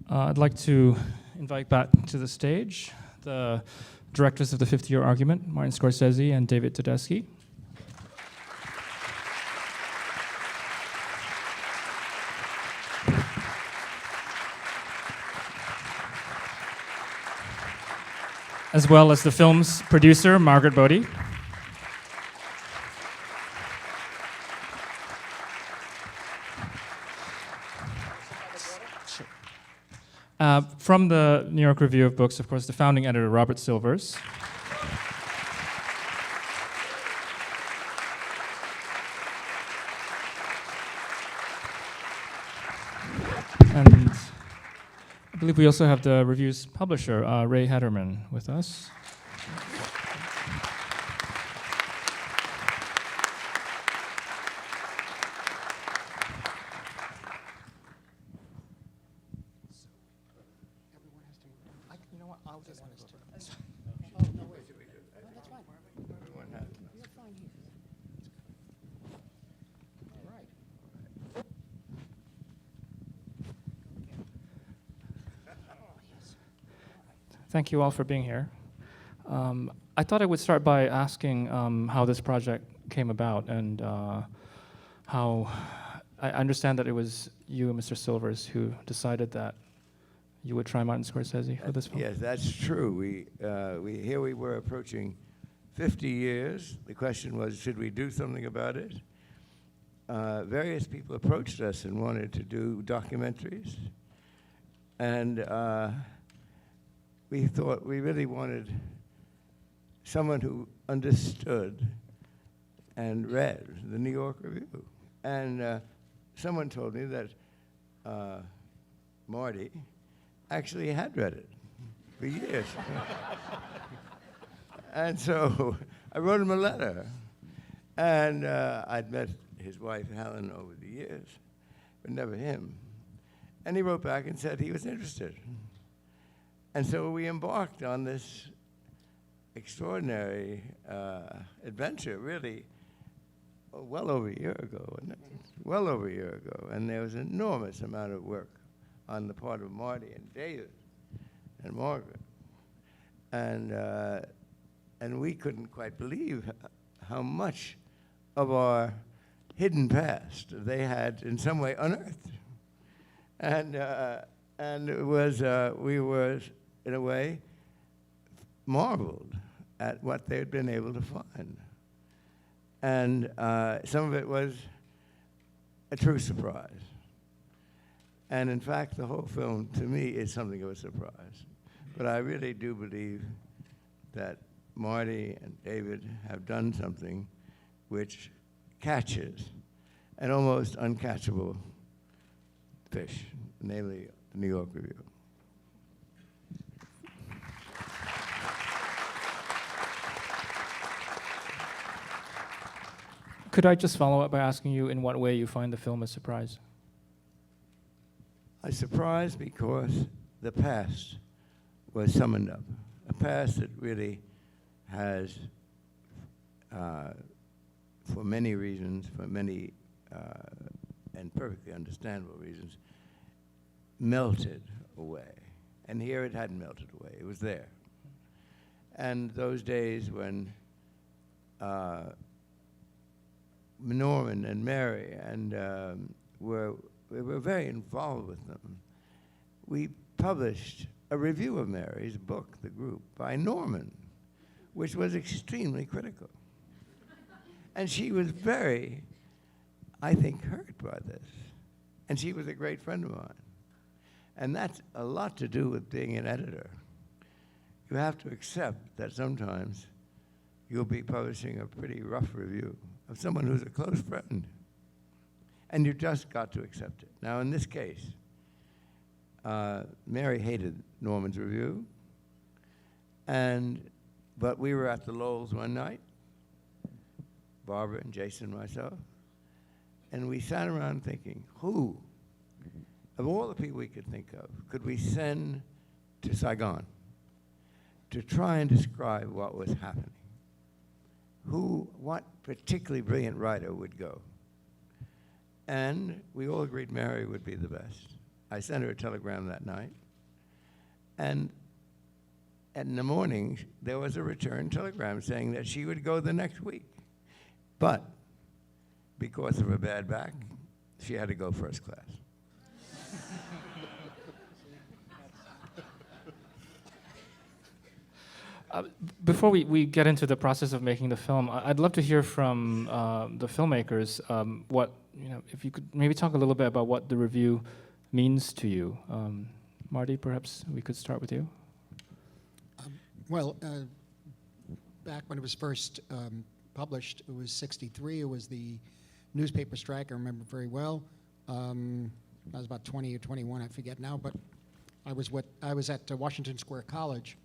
I'd like to invite back to the stage the directors of the 50-year argument, Martin Scorsese and David Tedeschi. As well as the film's producer, Margaret Bodie. From the New York Review of Books, of course, the founding editor, Robert Silvers. And I believe we also have the review's publisher, Ray Hederman, with us. Thank you all for being here. I thought I would start by asking how this project came about and how I understand that it was you and Mr. Silvers who decided that you would try Martin Scorsese for this film. Yes, that's true. We were approaching 50 years. The question was, should we do something about it? Various people approached us and wanted to do documentaries. And we thought we really wanted someone who understood and read the New York Review. And someone told me that Marty actually had read it for years. And so I wrote him a letter. And I'd met his wife, Helen, over the years, but never him. And he wrote back and said he was interested. And so we embarked on this extraordinary adventure, really, well over a year ago, wasn't it? Well over a year ago. And there was an enormous amount of work on the part of Marty and David and Margaret. And we couldn't quite believe how much of our hidden past they had in some way unearthed. And it was, we were, in a way, marveled at what they had been able to find. And some of it was a true surprise. And in fact, the whole film, to me, is something of a surprise. But I really do believe that Marty and David have done something which catches an almost uncatchable fish, namely the New York Review. Could I just follow up by asking you in what way you find the film a surprise? A surprise because the past was summoned up. A past that really has, for many reasons, for many and perfectly understandable reasons, melted away. And here it hadn't melted away, it was there. And those days when Norman and Mary and we were very involved with them. We published a review of Mary's book, The Group, by Norman, which was extremely critical. And she was very, I think, hurt by this. And she was a great friend of mine. And that's a lot to do with being an editor. You have to accept that sometimes you'll be publishing a pretty rough review of someone who's a close friend. And you just got to accept it. Now, in this case, Mary hated Norman's review, but we were at the Lowells one night, Barbara and Jason and myself, and we sat around thinking, who, of all the people we could think of, could we send to Saigon to try and describe what was happening? What particularly brilliant writer would go? And we all agreed Mary would be the best. I sent her a telegram that night, and in the morning, there was a return telegram saying that she would go the next week. But because of her bad back, she had to go first class. Before we get into the process of making the film, I'd love to hear from the filmmakers what, if you could maybe talk a little bit about what the review means to you. Marty, perhaps we could start with you. Well, back when it was first published, it was '63. It was the newspaper strike. I remember very well. I was about 20 or 21, I forget now, but I was at Washington Square College,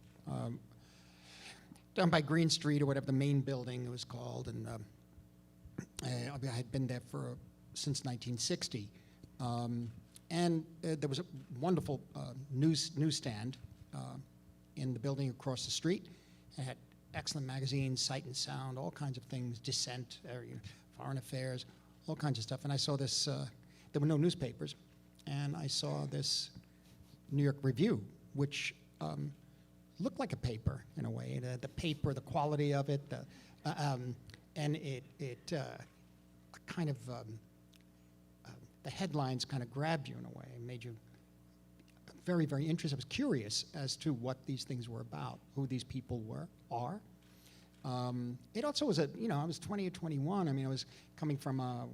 down by Green Street or whatever the main building it was called, and I had been there since 1960. And there was a wonderful newsstand in the building across the street. It had excellent magazines, Sight and Sound, all kinds of things, Dissent, Foreign Affairs, all kinds of stuff. And I saw this, there were no newspapers, and I saw this New York Review, which looked like a paper in a way. The paper, the quality of it, and it kind of, the headlines kind of grabbed you in a way and made you very, very interested. I was curious as to what these things were about, who these people are. It also was I was 20 or 21. I mean, I was coming from a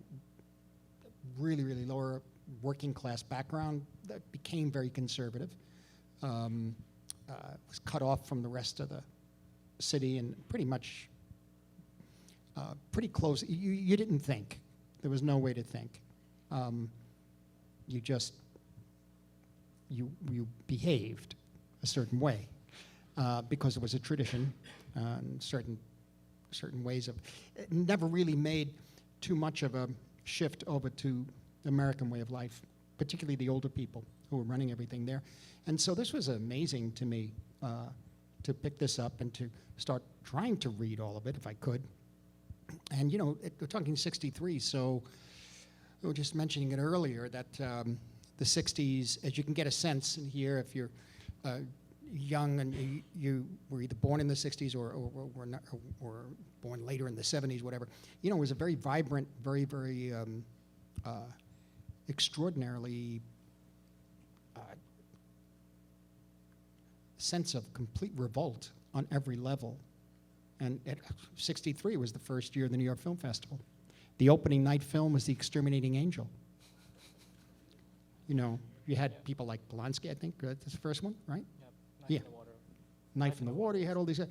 really, really lower working class background that became very conservative. Was cut off from the rest of the city and pretty much pretty close. You didn't think. There was no way to think. You behaved a certain way because it was a tradition and certain ways of. It never really made too much of a shift over to the American way of life, particularly the older people who were running everything there. And so this was amazing to me to pick this up and to start trying to read all of it if I could. And we're talking '63, so we were just mentioning it earlier that the '60s, as you can get a sense in here, if you're young and you were either born in the '60s or born later in the '70s, whatever, it was a very vibrant, very, very extraordinarily sense of complete revolt on every level. And '63 was the first year of the New York Film Festival. The opening night film was The Exterminating Angel. You had people like Polanski, I think, that's the first one, right? Yep. Knife in the Water. Knife in the Water, you had all these,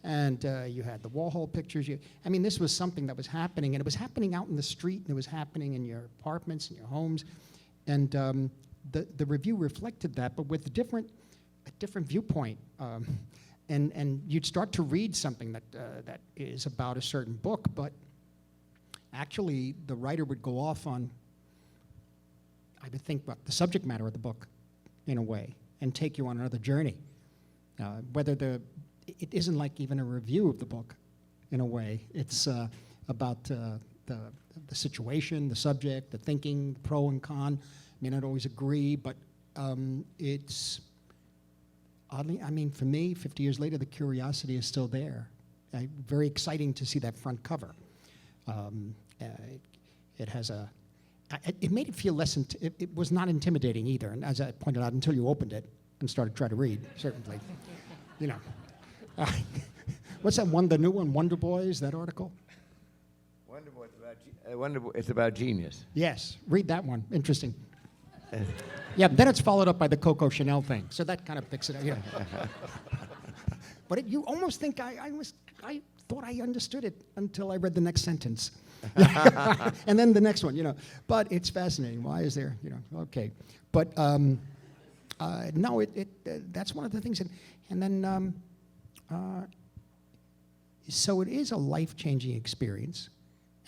and you had the Warhol pictures. This was something that was happening, and it was happening out in the street, and it was happening in your apartments, in your homes, and the review reflected that, but with a different viewpoint. And you'd start to read something that is about a certain book, but actually the writer would go off on, I would think, about the subject matter of the book, in a way, and take you on another journey. It isn't like even a review of the book, in a way. It's about the situation, the subject, the thinking, pro and con. I may not always agree, but it's oddly, for me, 50 years later, the curiosity is still there. Very exciting to see that front cover. It has it made it feel less, it was not intimidating either, and as I pointed out, until you opened it and started trying to read, certainly. What's that one, the new one, Wonder Boys, that article? Wonder Boy, it's about genius. Yes, read that one, interesting. Yeah, then it's followed up by the Coco Chanel thing, so that kind of picks it up. But you almost think I thought I understood it until I read the next sentence. And then the next one, But it's fascinating. Why is there, okay. But no, that's one of the things. And then, so it is a life-changing experience.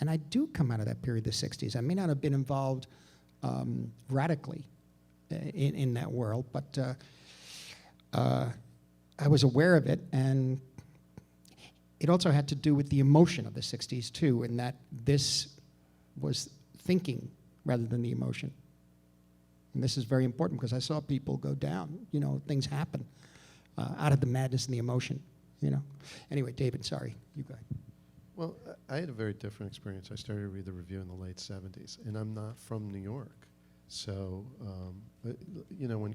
And I do come out of that period, the '60s. I may not have been involved radically in that world, but I was aware of it, and it also had to do with the emotion of the '60s too, in that this was thinking rather than the emotion. And this is very important because I saw people go down. You know, things happen out of the madness and the emotion. You know. Anyway, David, sorry, you go ahead. Well, I had a very different experience. I started to read the review in the late 70s, and I'm not from New York. So, you know,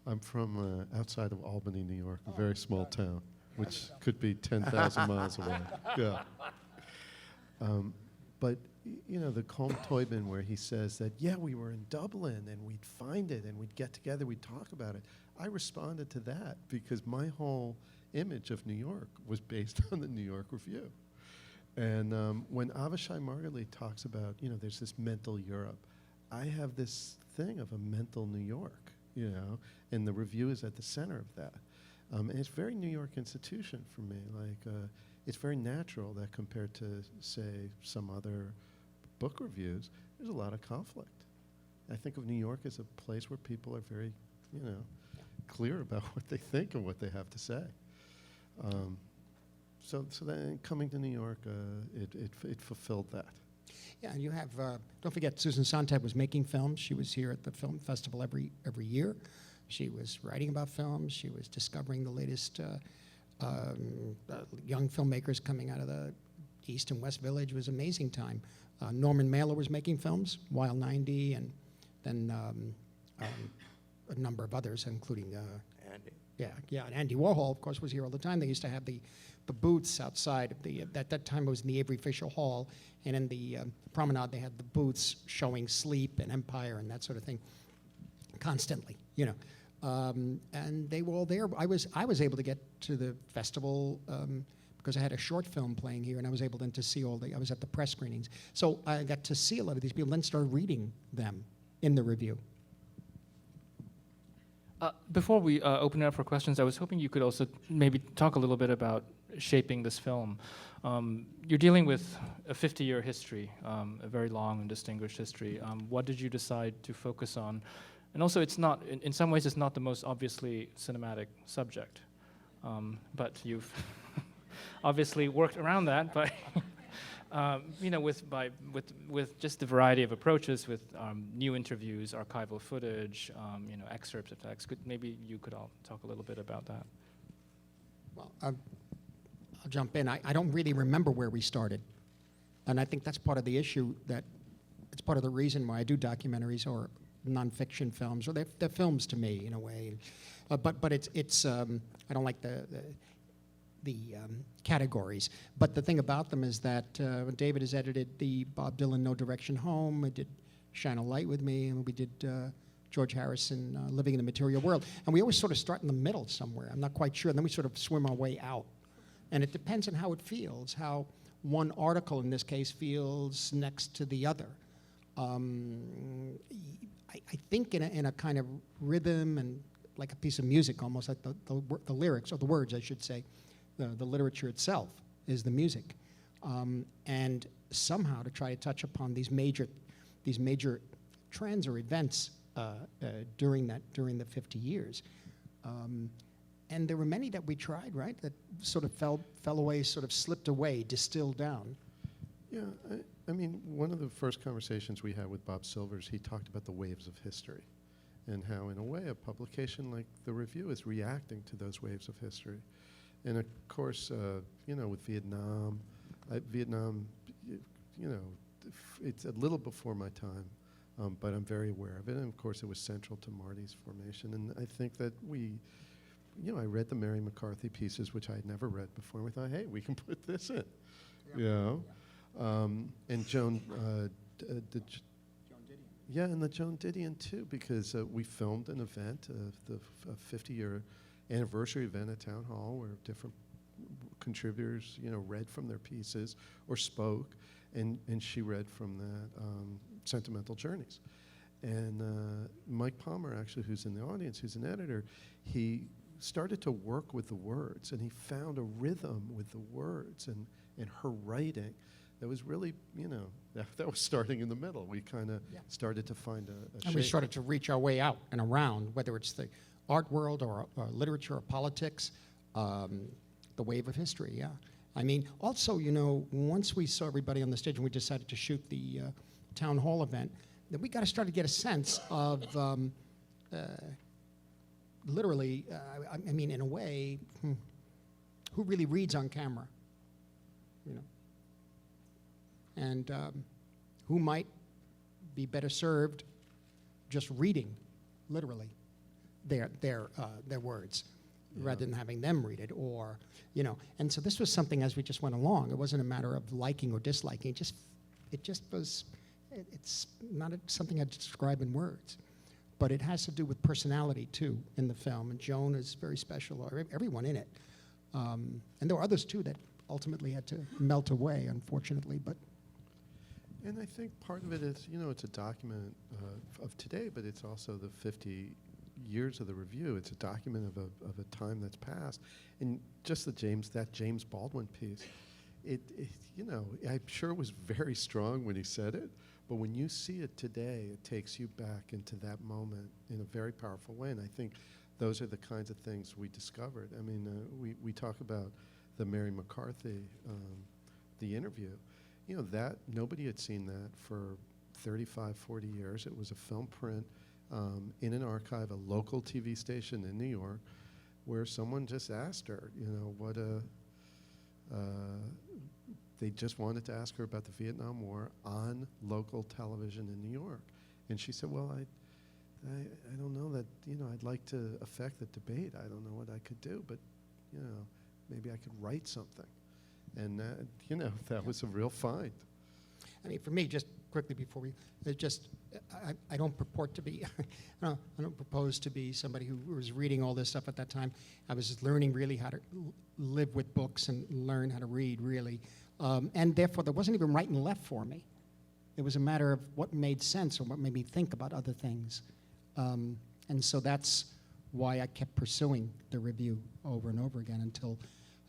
I'm from outside of Albany, New York, a very small town, which could be 10,000 miles away. Yeah. But, you know, the Colm Toibin where he says that, yeah, we were in Dublin, and we'd find it, and we'd get together, we'd talk about it. I responded to that because my whole image of New York was based on the New York Review. And when Avishai Margalit talks about, you know, there's this mental Europe, I have this thing of a mental New York, you know, and the Review is at the center of that. And it's a very New York institution for me. Like, it's very natural that compared to, say, some other book reviews, there's a lot of conflict. I think of New York as a place where people are very, you know, clear about what they think and what they have to say. So then coming to New York, it fulfilled that. Yeah, and you have, don't forget, Susan Sontag was making films. She was here at the film festival every year. She was writing about films. She was discovering the latest young filmmakers coming out of the East and West Village. It was an amazing time. Norman Mailer was making films, Wild 90, and then a number of others, including Andy. Yeah, and Andy Warhol, of course, was here all the time. They used to have the booths outside of the, at that time it was in the Avery Fisher Hall, and in the promenade they had the booths showing Sleep and Empire and that sort of thing constantly, you know. And they were all there. I was able to get to the festival because I had a short film playing here, and I was able then to see I was at the press screenings. So I got to see a lot of these people, then started reading them in the review. Before we open it up for questions, I was hoping you could also maybe talk a little bit about shaping this film. You're dealing with a 50-year history, a very long and distinguished history. What did you decide to focus on? And also, it's not, in some ways, it's not the most obviously cinematic subject. But you've obviously worked around that by, you know, with just the variety of approaches, with new interviews, archival footage, you know, excerpts of text. Maybe you could all talk a little bit about that. Well, I'll jump in. I don't really remember where we started. And I think that's part of the issue, that it's part of the reason why I do documentaries or nonfiction films, or they're films to me in a way. But it's I don't like the categories. But the thing about them is that David has edited the Bob Dylan No Direction Home. I did Shine a Light with Me, and we did George Harrison Living in the Material World. And we always sort of start in the middle somewhere. I'm not quite sure. And then we sort of swim our way out. And it depends on how it feels, how one article in this case feels next to the other. I think in a kind of rhythm and like a piece of music, almost like the lyrics, or the words, I should say. The literature itself is the music. And somehow to try to touch upon these major trends or events during the 50 years. And there were many that we tried, right, that sort of fell away, sort of slipped away, distilled down. Yeah, I mean, one of the first conversations we had with Bob Silvers, he talked about the waves of history and how, in a way, a publication like The Review is reacting to those waves of history. And, of course, you know, with Vietnam, you know, it's a little before my time, but I'm very aware of it. And, of course, it was central to Marty's formation. And I think that you know, I read the Mary McCarthy pieces, which I had never read before. And we thought, hey, we can put this in, you know. And Joan Didion. Yeah, and the Joan Didion, too, because we filmed an event, the 50-year anniversary event at Town Hall, where different contributors, you know, read from their pieces or spoke, and she read from that Sentimental Journeys. And Mike Palmer, actually, who's in the audience, who's an editor, he started to work with the words, and he found a rhythm with the words and her writing that was really, you know, that was starting in the middle. We kind of started to find a shape. And we started to reach our way out and around, whether it's the art world or literature or politics, the wave of history, yeah. I mean, also, you know, once we saw everybody on the stage and we decided to shoot the town hall event, that we got to start to get a sense of literally, I mean, in a way, who really reads on camera, you know, and who might be better served just reading, literally, their words, rather than having them read it, or, you know. And so this was something as we just went along. It wasn't a matter of liking or disliking. It just was. It's not something I'd describe in words, but it has to do with personality too in the film. And Joan is very special, or everyone in it. And there were others too that ultimately had to melt away, unfortunately. But And I think part of it is, you know, it's a document of today, but it's also the 50 years of the review. It's a document of a time that's passed. And just that James Baldwin piece, it you know, I'm sure it was very strong when he said it, but when you see it today, it takes you back into that moment in a very powerful way. And I think those are the kinds of things we discovered. I mean, we talk about the Mary McCarthy, the interview. You know, that nobody had seen that for 35, 40 years. It was a film print in an archive, a local TV station in New York, where someone just asked her, you know, what they just wanted to ask her about the Vietnam War on local television in New York. And she said, well, I don't know that, you know, I'd like to affect the debate. I don't know what I could do, but, you know, maybe I could write something. And, you know, that was a real find. I mean, for me, just quickly before we, I don't purport to be, I don't propose to be somebody who was reading all this stuff at that time. I was just learning really how to live with books and learn how to read, really. And therefore, there wasn't even right and left for me. It was a matter of what made sense or what made me think about other things. And so that's why I kept pursuing the review over and over again until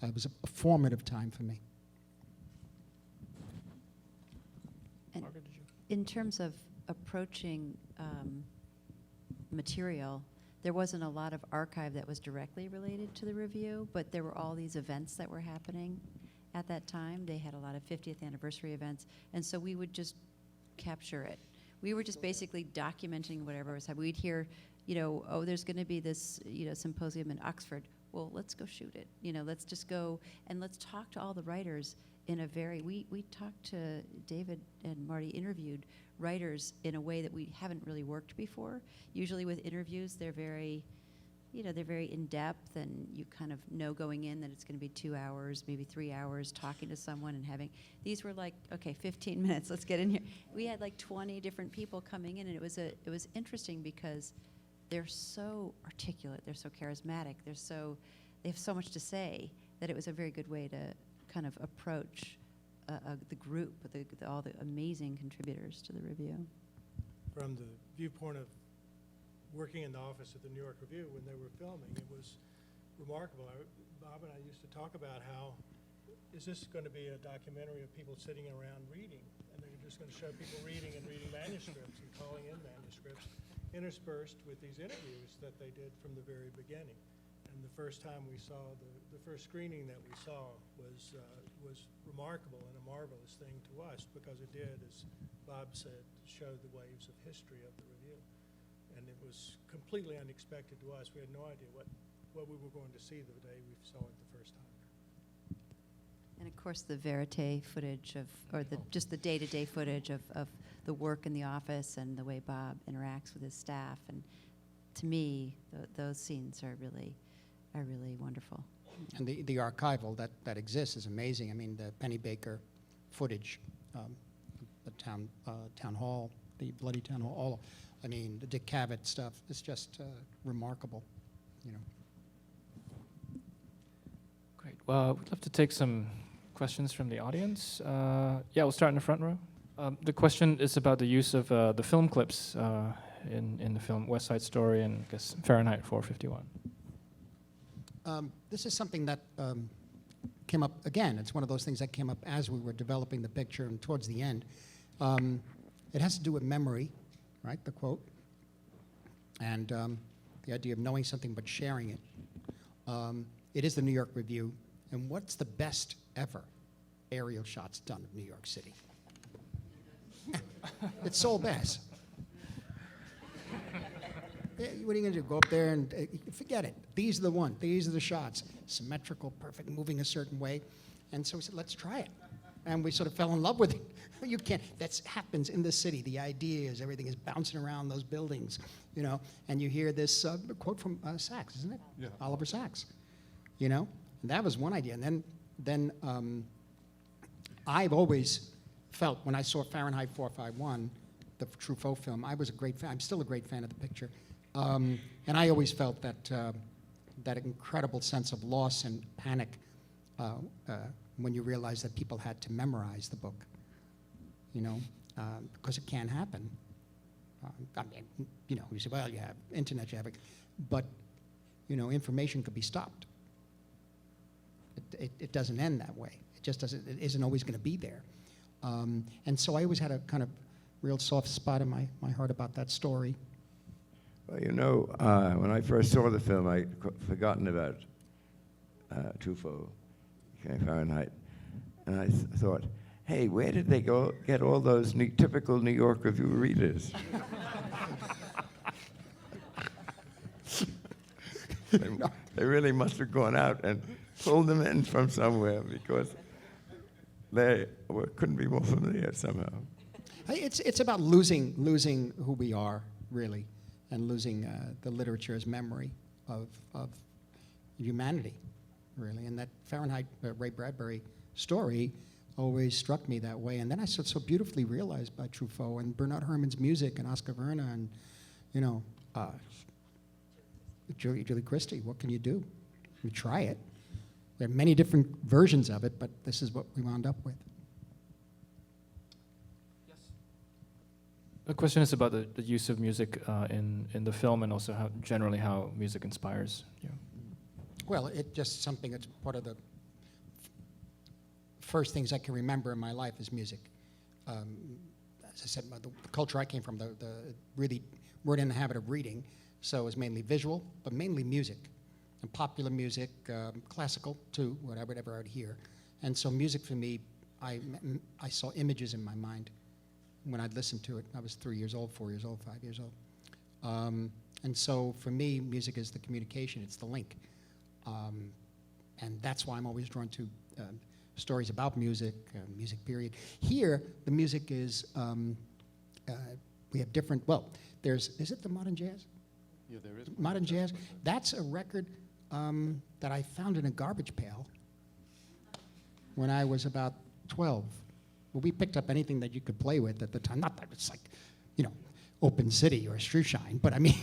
it was a formative time for me. And Margaret, did you? in terms of approaching material, there wasn't a lot of archive that was directly related to the review, but there were all these events that were happening at that time. They had a lot of 50th anniversary events, and so we would just capture it. We were just basically documenting whatever was happening. We'd hear, you know, oh, there's going to be this, you know, symposium in Oxford. Well, let's go shoot it. You know, let's just go and let's talk to all the writers in a very, we talked to David and Marty interviewed writers in a way that we haven't really worked before. Usually with interviews, they're very, you know, they're very in-depth, and you kind of know going in that it's going to be 2 hours, maybe 3 hours talking to someone and having, these were like, okay, 15 minutes, let's get in here. We had like 20 different people coming in, and it was interesting because they're so articulate, they're so charismatic, they have so much to say that it was a very good way to kind of approach the group, all the amazing contributors to the review. From the viewpoint of working in the office at the New York Review when they were filming, it was remarkable. Bob and I used to talk about how, is this going to be a documentary of people sitting around reading? And they're just going to show people reading and reading manuscripts and calling in manuscripts, interspersed with these interviews that they did from the very beginning. And the first time we saw, the first screening that we saw was remarkable and a marvelous thing to us, because it did, as Bob said, show the waves of history of the review. And it was completely unexpected to us. We had no idea what we were going to see the day we saw it the first time. And of course, the verite footage just the day-to-day footage of the work in the office and the way Bob interacts with his staff. And to me, those scenes are really wonderful. And the archival that exists is amazing. I mean, the Penny Baker footage, the town hall, the bloody town hall, I mean, the Dick Cavett stuff is just remarkable, you know. Great. Well, we'd love to take some questions from the audience. Yeah, we'll start in the front row. The question is about the use of the film clips in the film West Side Story and, I guess, Fahrenheit 451. This is something that came up, again, it's one of those things that came up as we were developing the picture and towards the end. It has to do with memory, right, the quote, and the idea of knowing something but sharing it. It is the New York Review, and what's the best ever aerial shots done of New York City? It's Sol Bass. What are you going to do? Go up there and forget it. These are the one. These are the shots. Symmetrical, perfect, moving a certain way. And so we said, let's try it. And we sort of fell in love with it. You can't. That happens in the city. The idea is everything is bouncing around those buildings, you know. And you hear this quote from Sachs, isn't it? Yeah. Oliver Sacks. You know, and that was one idea. And then I've always felt when I saw Fahrenheit 451, the Truffaut film, I was a great fan. I'm still a great fan of the picture. And I always felt that that incredible sense of loss and panic when you realize that people had to memorize the book, you know, because it can happen. I mean, you know, you say, well, you have internet, you have it, but, you know, information could be stopped. It doesn't end that way. It just doesn't, it isn't always going to be there. And so I always had a kind of real soft spot in my heart about that story. Well, you know, when I first saw the film, I'd forgotten about Truffaut, Fahrenheit, and I thought, hey, where did they go get all those typical New York Review readers? They really must have gone out and pulled them in from somewhere because they couldn't be more familiar somehow. It's about losing who we are, really, and losing the literature's memory of humanity, really. And that Fahrenheit Ray Bradbury story always struck me that way. And then I so beautifully realized by Truffaut and Bernard Herrmann's music and Oscar Werner and, you know, Julie Christie. What can you do? You try it. There are many different versions of it, but this is what we wound up with. The question is about the use of music in the film, and also how generally how music inspires you. Well, it's just something that's part of the first things I can remember in my life is music. As I said, the culture I came from, the really weren't in the habit of reading, so it was mainly visual, but mainly music, and popular music, classical too, whatever I'd hear. And so music for me, I saw images in my mind when I'd listen to it. I was 3 years old, 4 years old, 5 years old. And so for me, music is the communication, it's the link. And that's why I'm always drawn to stories about music, music period. Here, the music is, we have different, well, is it the modern jazz? Yeah, there is. Modern jazz. That's a record that I found in a garbage pail when I was about 12. Well, we picked up anything that you could play with at the time. Not that it's like, you know, Open City or Strushine, but I mean,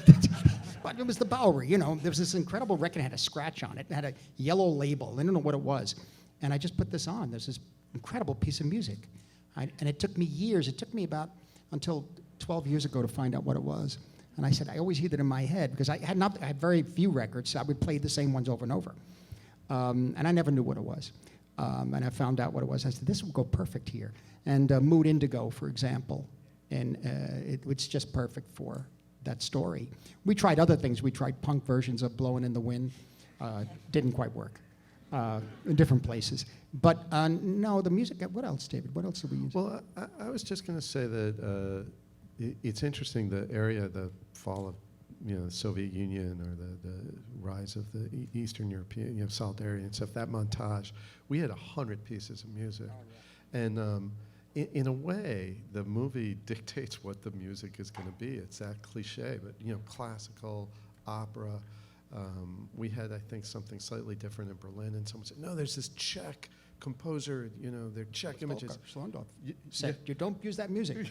but it was the Bowery, you know. There was this incredible record, it had a scratch on it. It had a yellow label. I don't know what it was. And I just put this on. There's this incredible piece of music. And it took me years. It took me about until 12 years ago to find out what it was. And I said, I always hear that in my head because I had very few records, so I would play the same ones over and over. And I never knew what it was. And I found out what it was. I said, this will go perfect here. And Mood Indigo, for example, and it's just perfect for that story. We tried other things. We tried punk versions of Blowing in the Wind. Didn't quite work in different places. But no, the music, what else, David? What else did we use? Well, I was just going to say that it's interesting, the area, the fall of, you know, the Soviet Union or the rise of the Eastern European, you know, solidarity and stuff, that montage, we had 100 pieces of music. Oh, yeah. And in a way, the movie dictates what the music is going to be. It's that cliche, but, you know, classical, opera. We had, I think, something slightly different in Berlin, and someone said, no, there's this Czech composer, you know, they're Czech images. Schlondorf said, you don't use that music.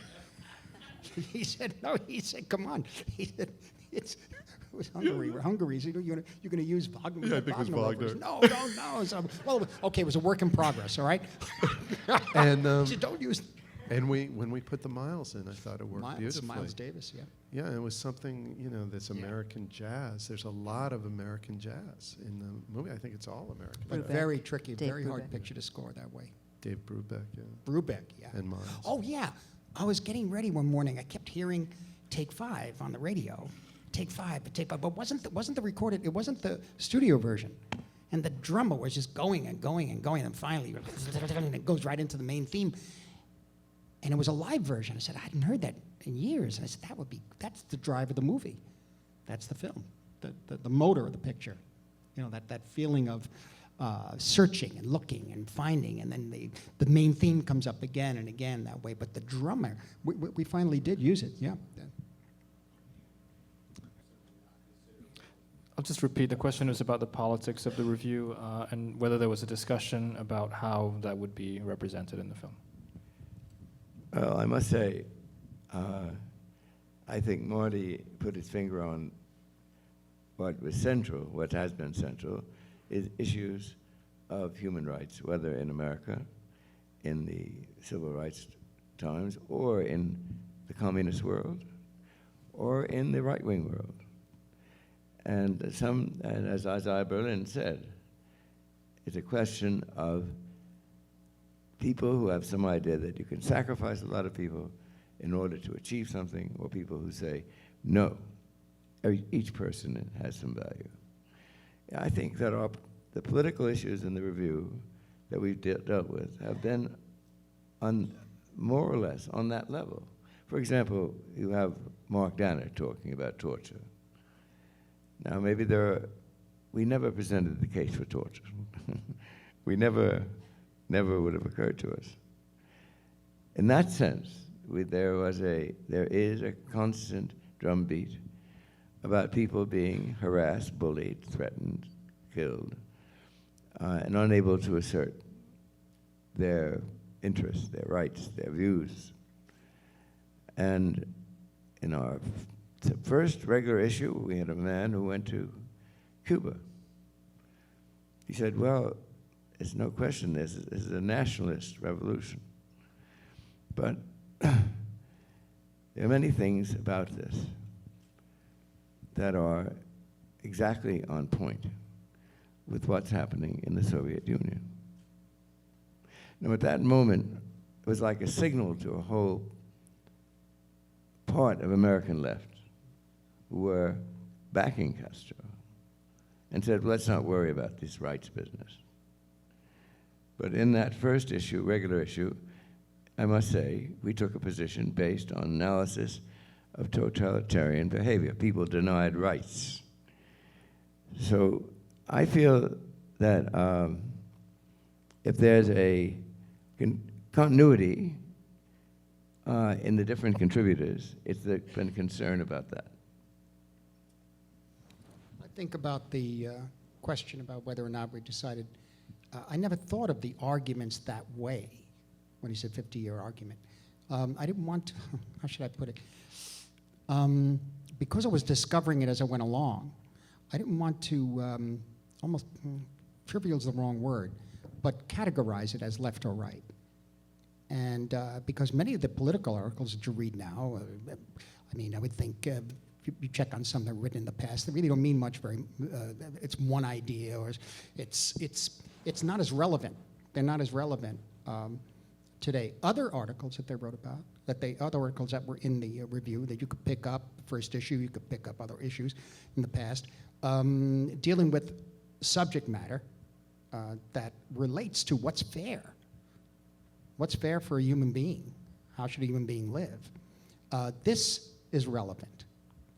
He said, no, he said, come on. He said, it was Hungary. We're Hungary. So you're going to use Wagner. Yeah, I think it was Wagner. No. So, well, okay, it was a work in progress, all right? And He said, don't use and when we put the Miles in, I thought it worked beautifully. Miles Davis, yeah. Yeah, it was something, you know, this American jazz. There's a lot of American jazz in the movie. I think it's all American But jazz. very tricky, Dave very hard Brubeck. picture to score that way. Dave Brubeck, yeah. Brubeck, yeah. And Miles. Oh, yeah. I was getting ready one morning. I kept hearing Take 5 on the radio. Take 5, but wasn't the recorded, it wasn't the studio version. And the drummer was just going and going and going, and finally it goes right into the main theme. And it was a live version. I said, I hadn't heard that in years. And I said, that's the drive of the movie. That's the film, the motor of the picture. You know, that feeling of searching and looking and finding, and then the main theme comes up again and again that way. But the drummer, we finally did use it, yeah. I'll just repeat. The question was about the politics of the review and whether there was a discussion about how that would be represented in the film. Well, I must say, I think Marty put his finger on what was central, what has been central, is issues of human rights, whether in America, in the civil rights times, or in the communist world, or in the right-wing world. And as Isaiah Berlin said, it's a question of people who have some idea that you can sacrifice a lot of people in order to achieve something, or people who say, no, each person has some value. I think that the political issues in the review that we've dealt with have been more or less on that level. For example, you have Mark Danner talking about torture. Now, maybe we never presented the case for torture. We never would have occurred to us. In that sense, there is a constant drumbeat about people being harassed, bullied, threatened, killed, and unable to assert their interests, their rights, their views. And in our first regular issue, we had a man who went to Cuba. He said, well, there's no question this is a nationalist revolution. But there are many things about this that are exactly on point with what's happening in the Soviet Union. Now, at that moment, it was like a signal to a whole part of American left who were backing Castro and said, let's not worry about this rights business. But in that first issue, regular issue, I must say, we took a position based on analysis of totalitarian behavior. People denied rights. So I feel that if there's a continuity in the different contributors, it's been concern about that. I think about the question about whether or not we decided, I never thought of the arguments that way when he said 50-year argument. I didn't want to, how should I put it? Because I was discovering it as I went along, I didn't want to, almost, trivial is the wrong word, but categorize it as left or right. And because many of the political articles that you read now, I mean, I would think you check on some that were written in the past, they really don't mean much. It's one idea, or it's not as relevant. They're not as relevant today. Other articles that they wrote about, other articles that were in the review that you could pick up, first issue, you could pick up other issues in the past, dealing with subject matter that relates to what's fair. What's fair for a human being? How should a human being live? This is relevant,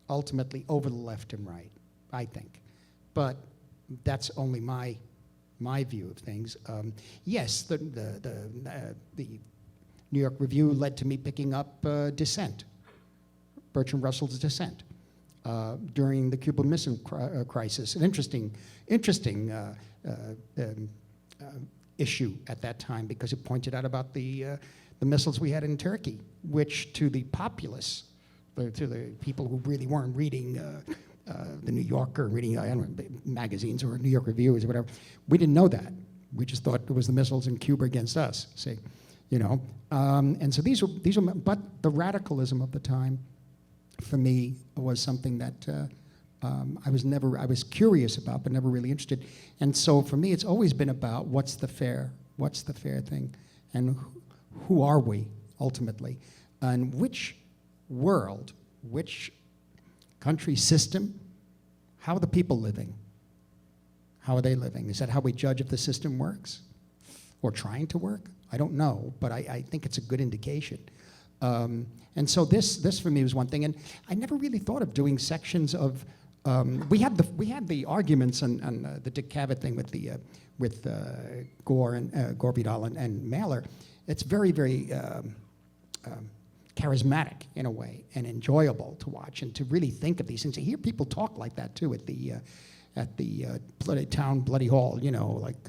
ultimately, over the left and right, I think. But that's only my view of things. Yes, the New York Review led to me picking up Dissent, Bertrand Russell's Dissent, during the Cuban Missile Crisis. An interesting issue at that time, because it pointed out about the missiles we had in Turkey, which to the populace, to the people who really weren't reading the New Yorker, reading I don't know, magazines or New York Reviews or whatever, we didn't know that. We just thought it was the missiles in Cuba against us. See, you know, and so these were. But the radicalism of the time, for me, was something that I was curious about, but never really interested. And so for me, it's always been about what's the fair thing, and who are we ultimately, and which world, which country system, how are the people living? How are they living? Is that how we judge if the system works or trying to work? I don't know, but I think it's a good indication. And so this for me was one thing, and I never really thought of doing sections of. We had the arguments on the Dick Cavett thing with Gore and Gore Vidal and Mailer. It's very charismatic in a way and enjoyable to watch and to really think of these things. To hear people talk like that too at the bloody town bloody hall, like.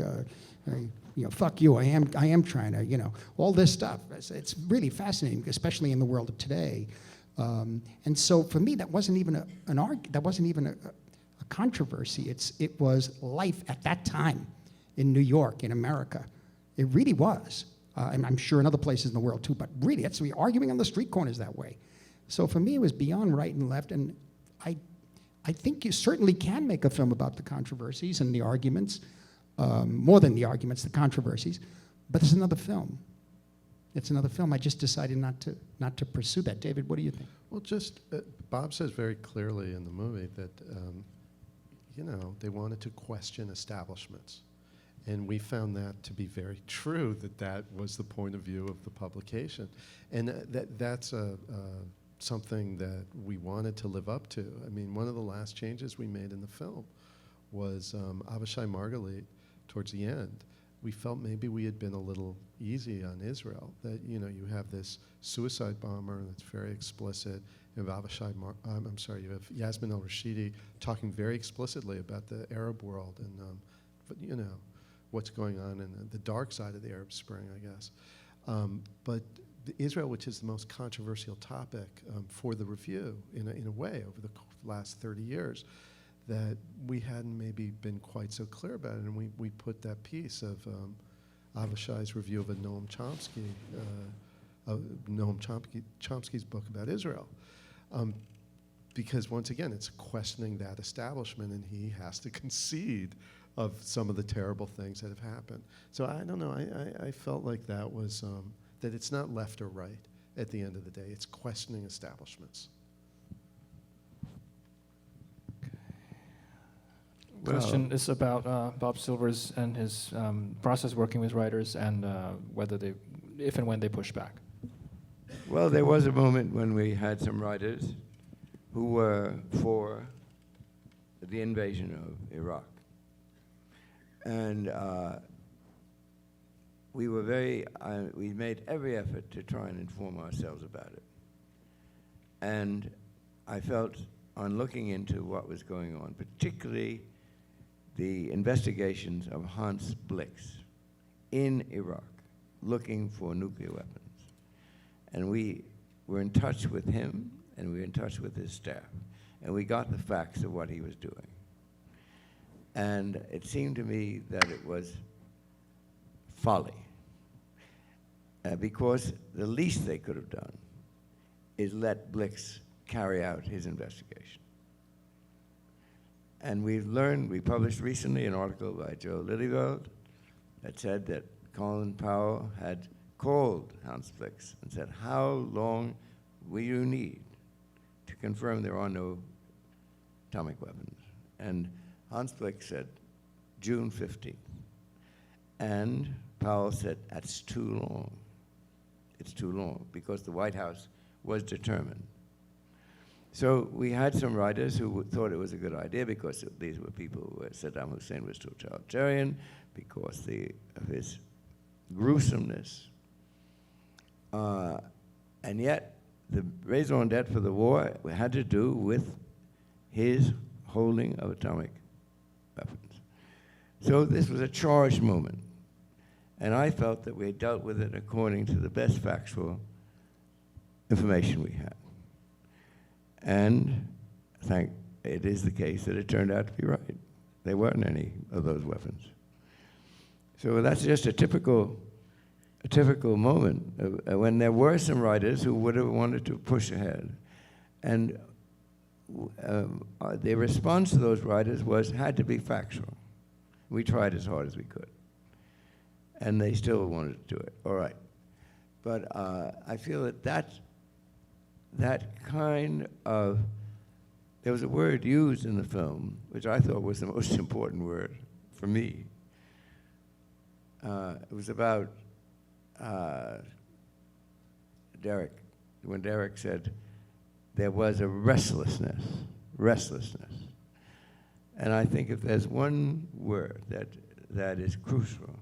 Fuck you, I am trying to, all this stuff. It's really fascinating, especially in the world of today. And so for me, that wasn't even a controversy. It was life at that time in New York, in America. It really was. And I'm sure in other places in the world too, but really, that's we arguing on the street corners that way. So for me, it was beyond right and left, and I think you certainly can make a film about the controversies and the arguments. More than the arguments, the controversies, but it's another film. It's another film. I just decided not to pursue that. David, what do you think? Well, just Bob says very clearly in the movie that they wanted to question establishments, and we found that to be very true. That was the point of view of the publication, and that's something that we wanted to live up to. I mean, one of the last changes we made in the film was Avishai Margalit. Towards the end, we felt maybe we had been a little easy on Israel. That you have this suicide bomber that's very explicit. You have you have Yasmin al-Rashidi talking very explicitly about the Arab world and what's going on in the dark side of the Arab Spring, I guess. But Israel, which is the most controversial topic for the review in a way over the last 30 years. That we hadn't maybe been quite so clear about it, and we put that piece of Avishai's review of Noam Chomsky's book about Israel, because once again it's questioning that establishment, and he has to concede of some of the terrible things that have happened. So I don't know. I felt like that was that it's not left or right at the end of the day. It's questioning establishments. Question is about Bob Silvers and his process working with writers and if and when they push back. Well, there was a moment when we had some writers who were for the invasion of Iraq. And we made every effort to try and inform ourselves about it. And I felt, on looking into what was going on, particularly the investigations of Hans Blix in Iraq, looking for nuclear weapons. And we were in touch with him, and we were in touch with his staff, and we got the facts of what he was doing. And it seemed to me that it was folly, because the least they could have done is let Blix carry out his investigation. And we published recently an article by Joe Lillyweld that said that Colin Powell had called Hans Blix and said, how long will you need to confirm there are no atomic weapons? And Hans Blix said, June 15th. And Powell said, that's too long. It's too long, because the White House was determined. So we had some writers who thought it was a good idea, because these were people where Saddam Hussein was totalitarian, because of his gruesomeness. And yet, the raison d'etre for the war had to do with his holding of atomic weapons. So this was a charged moment. And I felt that we had dealt with it according to the best factual information we had. And it is the case that it turned out to be right. There weren't any of those weapons. So that's just a typical moment when there were some writers who would have wanted to push ahead. And the response to those writers had to be factual. We tried as hard as we could. And they still wanted to do it. All right. But I feel that kind of, there was a word used in the film, which I thought was the most important word for me. It was about Derek when Derek said there was a restlessness. And I think if there's one word that is crucial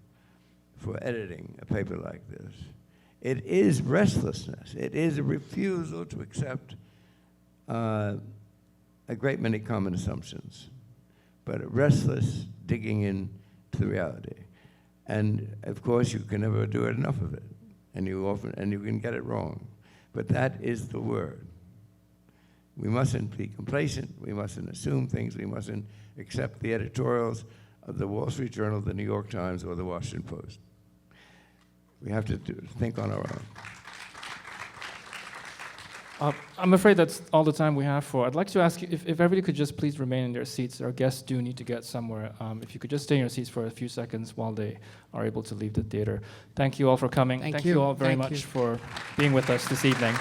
for editing a paper like this, it is restlessness. It is a refusal to accept a great many common assumptions, but a restless digging into the reality. And of course, you can never do enough of it, and you can get it wrong. But that is the word. We mustn't be complacent. We mustn't assume things. We mustn't accept the editorials of the Wall Street Journal, the New York Times, or the Washington Post. We have to think on our own. I'm afraid that's all the time we have for. I'd like to ask you if everybody could just please remain in their seats. Our guests do need to get somewhere. If you could just stay in your seats for a few seconds while they are able to leave the theater. Thank you all for coming. Thank you you. all very Thank much you. for being with us this evening.